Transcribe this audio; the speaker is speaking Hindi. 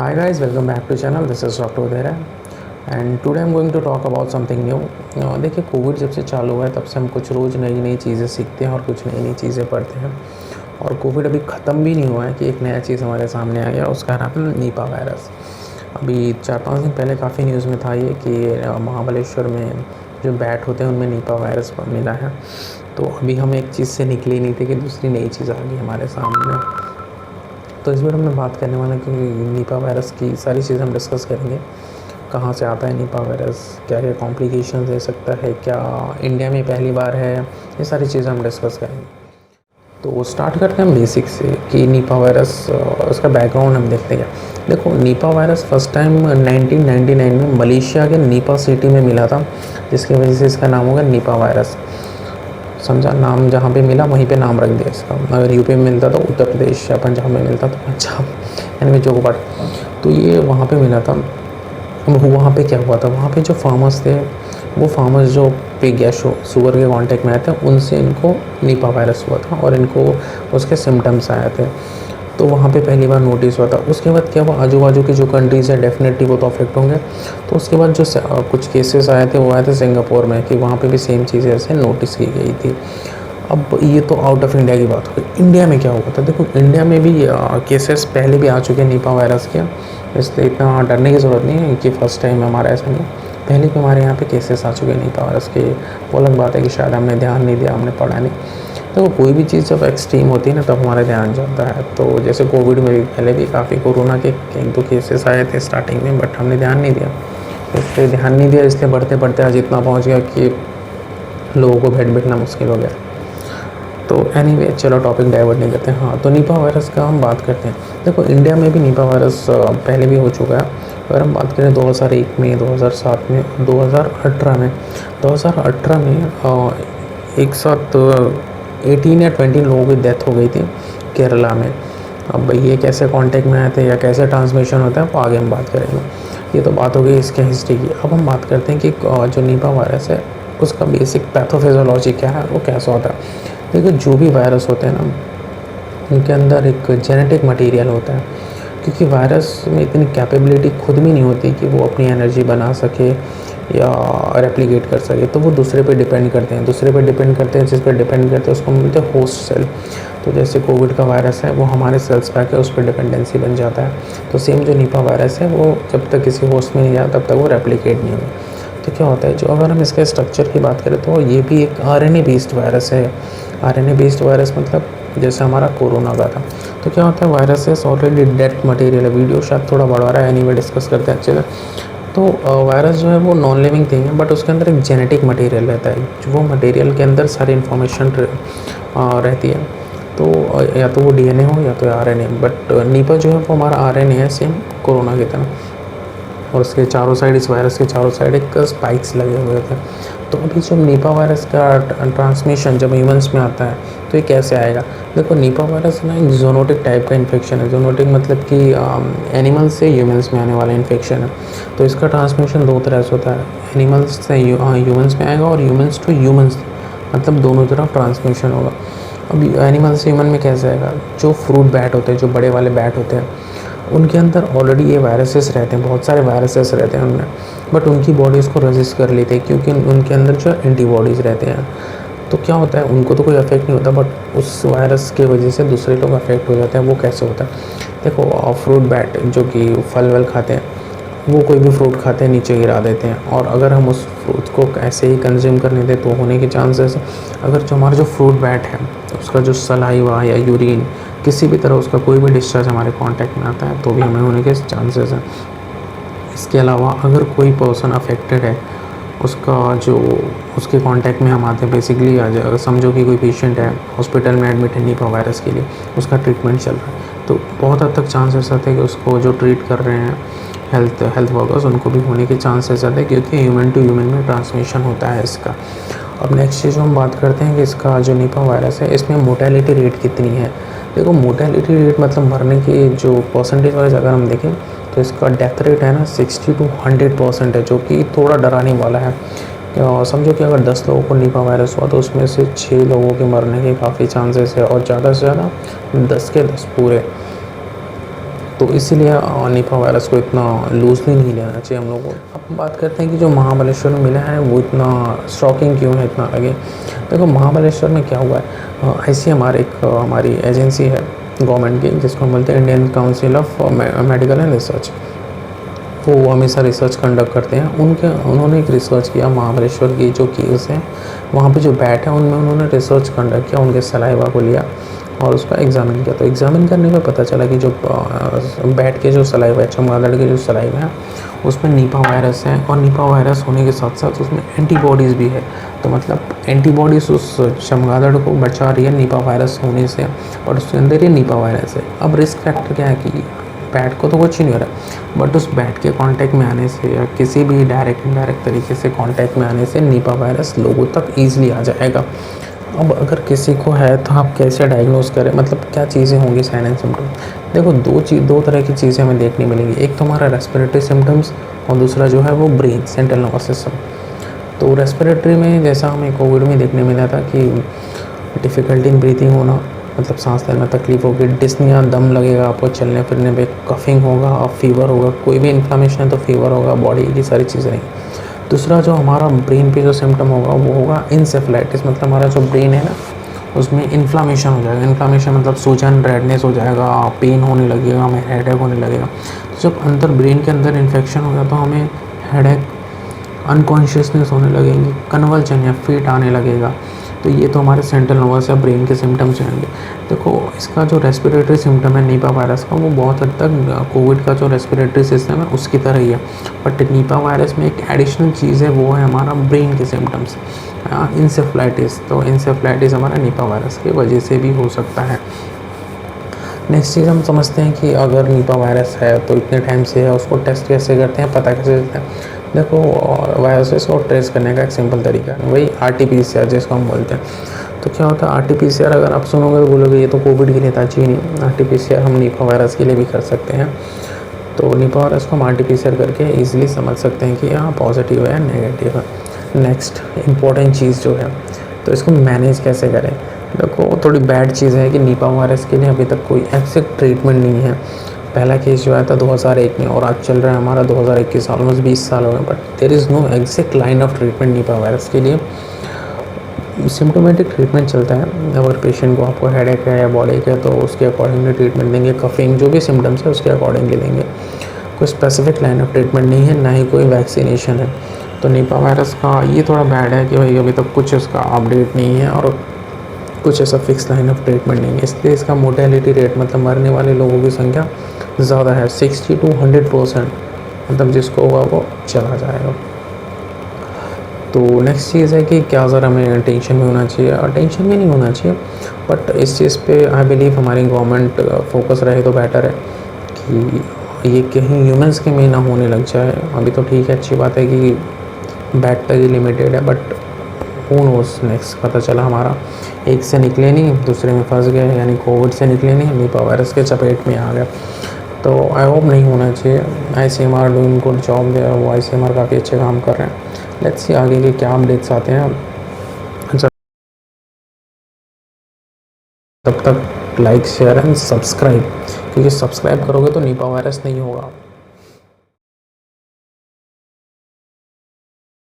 Hi guys, welcome back to channel. This is Dr. Udera and today I'm going to talk about something new. देखिए कोविड जब से चालू हुआ है तब से हम कुछ रोज़ नई नई चीज़ें सीखते हैं और कुछ नई नई चीज़ें पढ़ते हैं और कोविड अभी ख़त्म भी नहीं हुआ है कि एक नया चीज़ हमारे सामने आ गया, उसका नाम है निपा वायरस। अभी 4-5 दिन पहले काफ़ी न्यूज़ में था ये कि महाबलेश्वर में जो बैट होते हैं उनमें निपा वायरस मिला है। तो अभी हम एक चीज़ से निकले नहीं थे कि दूसरी नई चीज़ आ गई हमारे सामने। तो इस बार हमने बात करने वाला कि निपा वायरस की सारी चीज़ें हम डिस्कस करेंगे। कहाँ से आता है निपा वायरस, क्या क्या कॉम्प्लिकेशंस दे सकता है, क्या इंडिया में पहली बार है, ये सारी चीज़ें हम डिस्कस करेंगे। तो स्टार्ट करते हैं हम बेसिक से कि निपा वायरस उसका बैकग्राउंड हम देखते हैं। देखो निपा वायरस फर्स्ट टाइम 1999 में मलेशिया के निपा सिटी में मिला था, जिसकी वजह से इसका नाम होगा निपा वायरस। समझा, नाम जहाँ पे मिला वहीं पे नाम रख दिया इसका। अगर यूपी में मिलता तो उत्तर प्रदेश या पंजाब में मिलता तो पंजाब, यानी जो पार्ट, तो ये वहाँ पे मिला था। वहाँ पे क्या हुआ था, वहाँ पे जो फार्मर्स थे, वो फार्मर्स जो पिग या शुगर के कांटेक्ट में आए थे उनसे इनको निपा वायरस हुआ था और इनको उसके सिम्टम्स आए थे। तो वहाँ पे पहली बार नोटिस हुआ था। उसके बाद क्या हुआ, आजू बाजू की जो कंट्रीज़ है डेफिनेटली वो तो अफेक्ट होंगे। तो उसके बाद जो कुछ केसेस आए थे वो आए थे सिंगापुर में, कि वहाँ पे भी सेम चीज़ें ऐसे नोटिस की गई थी। अब ये तो आउट ऑफ इंडिया की बात हो गई। इंडिया में क्या हुआ था, देखो इंडिया में भी केसेस पहले भी आ चुके हैं निपा वायरस के, इसलिए इतना डरने की ज़रूरत नहीं है कि फ़र्स्ट टाइम हमारा ऐसा नहीं। पहले भी हमारे यहाँ पे केसेस आ चुके हैं निपा वायरस के। वो अलग बात है कि शायद हमने ध्यान नहीं दिया, हमने पढ़ा नहीं। तो कोई भी चीज़ जब एक्सट्रीम होती है ना तब हमारा ध्यान जाता है। तो जैसे कोविड में भी पहले भी काफ़ी कोरोना के 1-2 केसेस आए थे स्टार्टिंग में, बट हमने ध्यान नहीं दिया। इसलिए ध्यान नहीं दिया, इसलिए बढ़ते बढ़ते आज इतना पहुँच गया कि लोगों को बेड बैठना मुश्किल हो गया। तो एनीवे चलो टॉपिक डाइवर्ट नहीं करते। हाँ, तो निपा वायरस का हम बात करते हैं। देखो इंडिया में भी निपा वायरस पहले भी हो चुका है। अगर हम बात करें 2001 में, 2007 में, 2018 में, 2018 में एक साथ 18 या 20 लोगों की डेथ हो गई थी केरला में। अब ये कैसे कांटेक्ट में आए थे या कैसे ट्रांसमिशन होता है वो आगे हम बात करेंगे। ये तो बात हो गई इसके हिस्ट्री की। अब हम बात करते हैं कि जो निपा वायरस है उसका बेसिक पैथोफिजियोलॉजी क्या है, वो कैसा होता है। देखो जो भी वायरस होते हैं ना, उनके अंदर एक जेनेटिक मटेरियल होता है, क्योंकि वायरस में इतनी कैपेबिलिटी खुद भी नहीं होती कि वो अपनी एनर्जी बना सके या रेप्लिकेट कर सके। तो वो दूसरे पे डिपेंड करते हैं, जिस पर डिपेंड करते हैं उसको बोलते हैं होस्ट सेल। तो जैसे कोविड का वायरस है वो हमारे सेल्स पे आके उस पर डिपेंडेंसी बन जाता है। तो सेम जो निपा वायरस है वो जब तक किसी होस्ट में नहीं जाता तब तक वो रेप्लिकेट नहीं होगा। तो क्या होता है, जो अगर हम इसके स्ट्रक्चर की बात करें तो ये भी एक आरएनए बेस्ड वायरस है। आरएनए बेस्ड वायरस मतलब जैसे हमारा कोरोना का था। तो क्या होता है, वायरसेस ऑलरेडी डेड मटेरियल है। वीडियो शायद थोड़ा बढ़ा रहा है, एनीवे डिस्कस करते हैं अच्छे से। तो वायरस जो है वो नॉन लिविंग थिंग है, बट उसके अंदर एक जेनेटिक मटेरियल रहता है। वो मटेरियल के अंदर सारी इन्फॉर्मेशन रहती है। तो या तो वो डीएनए हो या तो आरएनए, बट निपा जो है वो हमारा आरएनए है, सेम कोरोना की तरह। और उसके चारों साइड, इस वायरस के चारों साइड एक स्पाइक्स लगे हुए थे। तो अभी जब निपा वायरस का ट्रांसमिशन जब ह्यूमंस में आता है तो ये कैसे आएगा। देखो निपा वायरस ना एक जोनोटिक टाइप का इन्फेक्शन है। जोनोटिक मतलब कि एनिमल्स से ह्यूमंस में आने वाला इन्फेक्शन है। तो इसका ट्रांसमिशन 2 तरह से होता है, एनिमल्स से ह्यूमंस में आएगा और ह्यूमंस टू ह्यूमंस, मतलब दोनों तरफ ट्रांसमिशन होगा। अब एनिमल से ह्यूमन में कैसे आएगा, जो फ्रूट बैट होते हैं, जो बड़े वाले बैट होते हैं, उनके अंदर ऑलरेडी ये वायरसेस रहते हैं, बहुत सारे वायरसेस रहते हैं उनमें, बट उनकी बॉडी इसको रेजिस्ट कर लेती है क्योंकि उनके अंदर जो एंटीबॉडीज़ रहते हैं। तो क्या होता है, उनको तो कोई अफेक्ट नहीं होता, बट उस वायरस की वजह से दूसरे लोग अफेक्ट हो जाते हैं। वो कैसे होता है, देखो फ्रूट बैट जो कि फल वल खाते हैं, वो कोई भी फ्रूट खाते हैं नीचे गिरा देते हैं, और अगर हम उस फ्रूट को ऐसे ही कंज्यूम करने दें तो होने के चांसेस, अगर जो हमारा जो फ्रूट बैट है उसका जो सलाइवा या यूरिन किसी भी तरह उसका कोई भी डिस्चार्ज हमारे कांटेक्ट में आता है तो भी हमें होने के चांसेस हैं। इसके अलावा अगर कोई पर्सन अफेक्टेड है, उसका जो उसके कांटेक्ट में हम आते हैं, बेसिकली अगर समझो कि कोई पेशेंट है हॉस्पिटल में एडमिट है निपा वायरस के लिए, उसका ट्रीटमेंट चल रहा है, तो बहुत हद तक चांसेस आते हैं कि उसको जो ट्रीट कर रहे हैं हेल्थ वर्कर्स, उनको भी होने के चांसेस आते हैं, क्योंकि ह्यूमन टू ह्यूमन में ट्रांसमिशन होता है इसका। अब नेक्स्ट चीज़ हम बात करते हैं कि इसका जो निपा वायरस है इसमें मोर्टेलिटी रेट कितनी है। देखो मोर्टेलिटी रेट मतलब मरने की जो परसेंटेज वाइज अगर हम देखें तो इसका डेथ रेट है ना 60 to 100% है, जो कि थोड़ा डराने वाला है। समझो कि अगर 10 लोगों को निपा वायरस हुआ तो उसमें से 6 लोगों के मरने के काफ़ी चांसेस है, और ज़्यादा से ज़्यादा 10 के 10 पूरे। तो इसीलिए निपा वायरस को इतना लूजली नहीं लेना चाहिए हम लोग को। अब बात करते हैं कि जो महाबलेश्वर में मिला है वो इतना शॉकिंग क्यों है, इतना लगे। देखो महाबलेश्वर में क्या हुआ है, ICMR एक हमारी एजेंसी है गवर्नमेंट की, जिसको हम बोलते हैं Indian council of medical and research. वो हमेशा रिसर्च कंडक्ट करते हैं। उन्होंने एक रिसर्च किया महाबलेश्वर की जो केव्स हैं वहाँ पे जो बैट है उनमें उन्होंने रिसर्च कंडक्ट किया, उनके सलाइवा को लिया और उसका एग्ज़ामिन किया। तो एग्ज़ामिन करने में पता चला कि जो बैट के जो सलाइवा है, चमगादड़ के जो सलाइवा है उसमें निपा वायरस है, और निपा वायरस होने के साथ साथ उसमें एंटीबॉडीज़ भी है। तो मतलब एंटीबॉडीज़ उस चमगादड़ को बचा रही है निपा वायरस होने से, और उसके अंदर ये निपा वायरस है। अब रिस्क फैक्टर क्या है कि बैट को तो कुछ ही नहीं हो रहा, बट उस बैट के कांटेक्ट में आने से या किसी भी डायरेक्ट इनडायरेक्ट तरीके से कांटेक्ट में आने से निपा वायरस लोगों तक ईजिली आ जाएगा। अब अगर किसी को है तो आप कैसे डायग्नोज करें, मतलब क्या चीज़ें होंगी साइन एंड सिम्टम। देखो दो तरह की चीज़ें हमें देखने मिलेंगी, एक तो हमारा रेस्पिरेटरी सिम्टम्स और दूसरा जो है वो ब्रेन सेंट्रल नर्वस सिस्टम। तो रेस्पिरेटरी में जैसा हमें कोविड में देखने मिला था कि डिफ़िकल्टी इन ब्रीथिंग होना, मतलब सांस लेने में तकलीफ होगी, डिस्निया, दम लगेगा आपको चलने फिरने पे, कफिंग होगा और फीवर होगा, कोई भी इन्फ्लामेशन है तो फीवर होगा, बॉडी की सारी चीज़ें नहीं। दूसरा जो हमारा ब्रेन पे जो सिम्टम होगा वो होगा इंसेफ्लाइटिस, मतलब हमारा जो ब्रेन है ना उसमें इन्फ्लामेशन हो जाएगा। इन्फ्लामेशन मतलब सूजन, रेडनेस हो जाएगा, पेन होने लगेगा, हमें हेडेक होने लगेगा। तो जब अंदर ब्रेन के अंदर इन्फेक्शन हो गया तो हमें हेडेक, अनकॉन्शियसनेस होने लगेंगी, कन्वल्जन या फिट आने लगेगा। तो ये तो हमारे सेंट्रल नर्वस या ब्रेन के सिम्टम्स रहेंगे। देखो इसका जो रेस्पिरेटरी सिम्टम है निपा वायरस का, वो बहुत हद तक कोविड का जो रेस्पिरेटरी सिस्टम है उसकी तरह ही है, बट निपा वायरस में एक एडिशनल चीज़ है, वो है हमारा ब्रेन के सिम्टम्स, इंसेफ्लाइटिस। तो इंसेफ्लाइटिस हमारा निपा वायरस की वजह से भी हो सकता है। नेक्स्ट चीज़ हम समझते हैं कि अगर निपा वायरस है तो इतने टाइम से है, उसको टेस्ट कैसे करते हैं, पता कैसे चलता है। देखो वायरसेस को ट्रेस करने का एक सिंपल तरीका है, वही RT-PCR जिसको हम बोलते हैं। तो क्या होता है RT-PCR, अगर आप सुनोगे तो बोलोगे ये तो कोविड के लिए था, जी नहीं, RT-PCR हम निपा वायरस के लिए भी कर सकते हैं। तो निपा वायरस को हम RT-PCR करके ईजिली समझ सकते हैं कि हाँ पॉजिटिव है या नेगेटिव है। नेक्स्ट इम्पॉर्टेंट चीज़ जो है, तो इसको मैनेज कैसे करें। देखो थोड़ी बैड चीज़ है कि निपा वायरस के लिए अभी तक कोई एग्जैक्ट ट्रीटमेंट नहीं है। पहला केस जो आया था 2001 में और आज चल रहा है हमारा 2021, ऑलमोस्ट 20 साल हो गए, but there is no exact line of treatment Nipah virus के लिए। सिम्टोमेटिक ट्रीटमेंट चलता है, अगर पेशेंट को आपको हेडेक है या बॉडी है तो उसके अकॉर्डिंगली ट्रीटमेंट देंगे, कफिंग जो भी सिम्टम्स है उसके अकॉर्डिंगली देंगे। कोई स्पेसिफिक लाइन ऑफ ट्रीटमेंट नहीं है, ना ही कोई वैक्सीनेशन है। तो निपा वायरस का ये थोड़ा बैड है कि भाई अभी तक कुछ इसका अपडेट नहीं है और कुछ ऐसा फिक्स लाइन ऑफ ट्रीटमेंट नहीं है, इसलिए इसका मोर्टेलिटी रेट, मतलब मरने वाले लोगों की संख्या ज़्यादा है, 60 to 100%, मतलब जिसको होगा वो चला जाएगा। तो नेक्स्ट चीज़ है कि क्या ज़रा हमें टेंशन में होना चाहिए, और टेंशन में नहीं होना चाहिए, बट इस चीज़ पे आई बिलीव हमारी गवर्नमेंट फोकस रहे तो बेटर है कि ये कहीं ह्यूमंस के में ना होने लग जाए। अभी तो ठीक है, अच्छी बात है कि बैट तक ही लिमिटेड है, बट हू नोस नेक्स्ट। पता चला हमारा एक से निकले नहीं, दूसरे में फंस गए, यानी कोविड से निकले नहीं, निपा वायरस के चपेट में आ गए। तो आई होप नहीं होना चाहिए। ICMR डूइंग गुड जॉब है, वो ICMR काफ़ी अच्छे काम कर रहे हैं। लेट्स सी आगे के क्या अपडेट्स आते हैं। तब तक लाइक, शेयर एंड सब्सक्राइब, क्योंकि सब्सक्राइब करोगे तो निपा वायरस नहीं होगा।